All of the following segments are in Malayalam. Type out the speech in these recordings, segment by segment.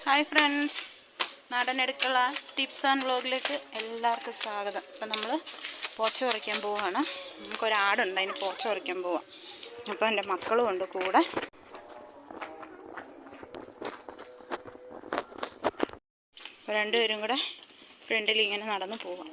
ഹായ് ഫ്രണ്ട്സ്, നാടൻ അടുക്കള ടിപ്സ് ആൻഡ് വ്ലോഗിലേക്ക് എല്ലാവർക്കും സ്വാഗതം. അപ്പം നമ്മൾ പോച്ച പറിക്കാൻ പോവുകയാണ്. നമുക്കൊരാടുണ്ട്, അതിന് പോച്ച പറിക്കാൻ പോവാം. അപ്പോൾ എൻ്റെ മക്കളും ഉണ്ട് കൂടെ. അപ്പോൾ രണ്ടുപേരും കൂടെ ഫ്രണ്ടിൽ ഇങ്ങനെ നടന്നു പോവാം.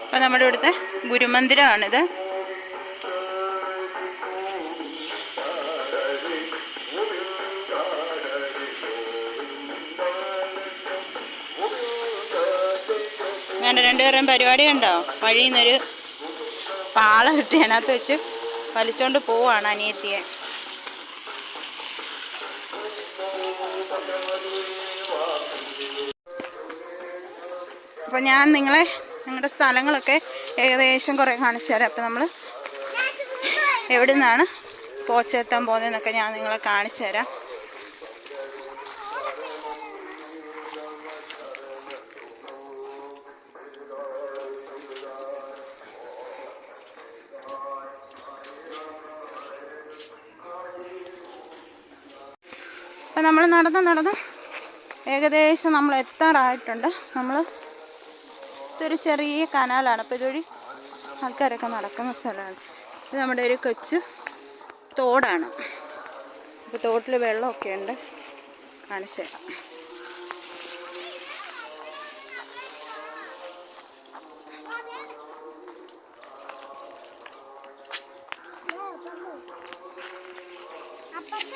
അപ്പോൾ നമ്മുടെ ഇവിടുത്തെ ഗുരുമന്ദിരമാണിത്. ഞാൻ രണ്ടുപേരുടെയും പരിപാടി കണ്ടോ? വഴിയിൽ നിന്നൊരു പാള കിട്ടി, അതിനകത്ത് വെച്ച് വലിച്ചോണ്ട് പോവാണ് അനിയത്തിയെ. അപ്പോൾ ഞാൻ നിങ്ങളെ ഞങ്ങളുടെ സ്ഥലങ്ങളൊക്കെ ഏകദേശം കുറേ കാണിച്ചു തരാം. അപ്പോൾ നമ്മൾ എവിടെ നിന്നാണ് പോച്ച എത്താൻ പോകുന്നതെന്നൊക്കെ ഞാൻ നിങ്ങളെ കാണിച്ചു തരാം. അപ്പം നമ്മൾ നടന്ന് ഏകദേശം നമ്മൾ എത്താറായിട്ടുണ്ട്. ഇതൊരു ചെറിയ കനാലാണ്. അപ്പോൾ ഇതൊരു ആൾക്കാരൊക്കെ നടക്കുന്ന സ്ഥലമാണ്. ഇത് നമ്മുടെ ഒരു കൊച്ചു തോടാണ്. അപ്പോൾ തോട്ടിൽ വെള്ളമൊക്കെ ഉണ്ട്, കാണിച്ചു തരാം.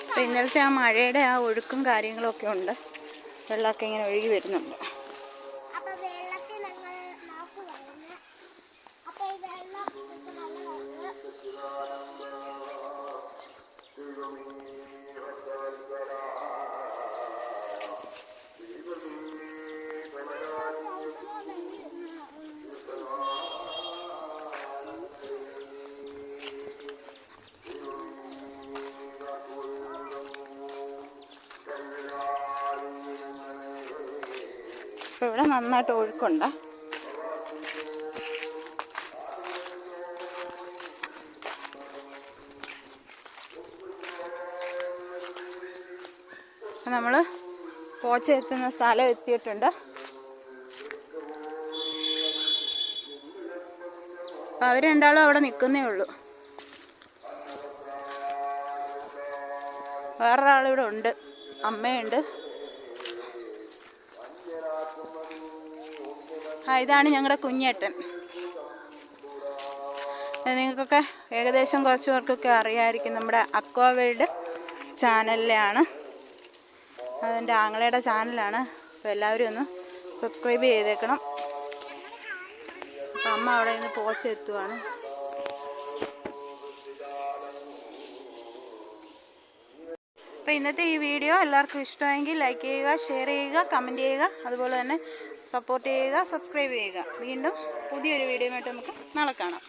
അപ്പോൾ ഇന്നലത്തെ ആ മഴയുടെ ആ ഒഴുക്കും കാര്യങ്ങളൊക്കെ ഉണ്ട്. വെള്ളമൊക്കെ ഇങ്ങനെ ഒഴുകി വരുന്നുണ്ട്. ഇവിടെ നന്നായിട്ട് ഒഴുക്കുണ്ട്. നമ്മൾ പോച്ച എത്തുന്ന സ്ഥലം എത്തിയിട്ടുണ്ട്. അവർ രണ്ടാളും അവിടെ നിൽക്കുന്നേ ഉള്ളൂ. വേറൊരാളിവിടെ ഉണ്ട്, അമ്മയുണ്ട്. ഇതാണ് ഞങ്ങളുടെ കുഞ്ഞേട്ടൻ. നിങ്ങൾക്കൊക്കെ ഏകദേശം കുറച്ച് പേർക്കൊക്കെ അറിയാമായിരിക്കും. നമ്മുടെ അക്വാ വേൾഡ് ചാനലിലാണ്, അതെൻ്റെ ആങ്ങളയുടെ ചാനലാണ്. അപ്പോൾ എല്ലാവരും ഒന്ന് സബ്സ്ക്രൈബ് ചെയ്തേക്കണം. അപ്പം അമ്മ അവിടെ നിന്ന് പോച്ച എത്തുവാണ്. അപ്പോൾ ഇന്നത്തെ ഈ വീഡിയോ എല്ലാവർക്കും ഇഷ്ടമായെങ്കിൽ ലൈക്ക് ചെയ്യുക, ഷെയർ ചെയ്യുക, കമൻറ്റ് ചെയ്യുക, അതുപോലെ തന്നെ സപ്പോർട്ട് ചെയ്യുക, സബ്സ്ക്രൈബ് ചെയ്യുക. വീണ്ടും പുതിയൊരു വീഡിയോയുമായിട്ട് നമുക്ക് നാളെ കാണാം.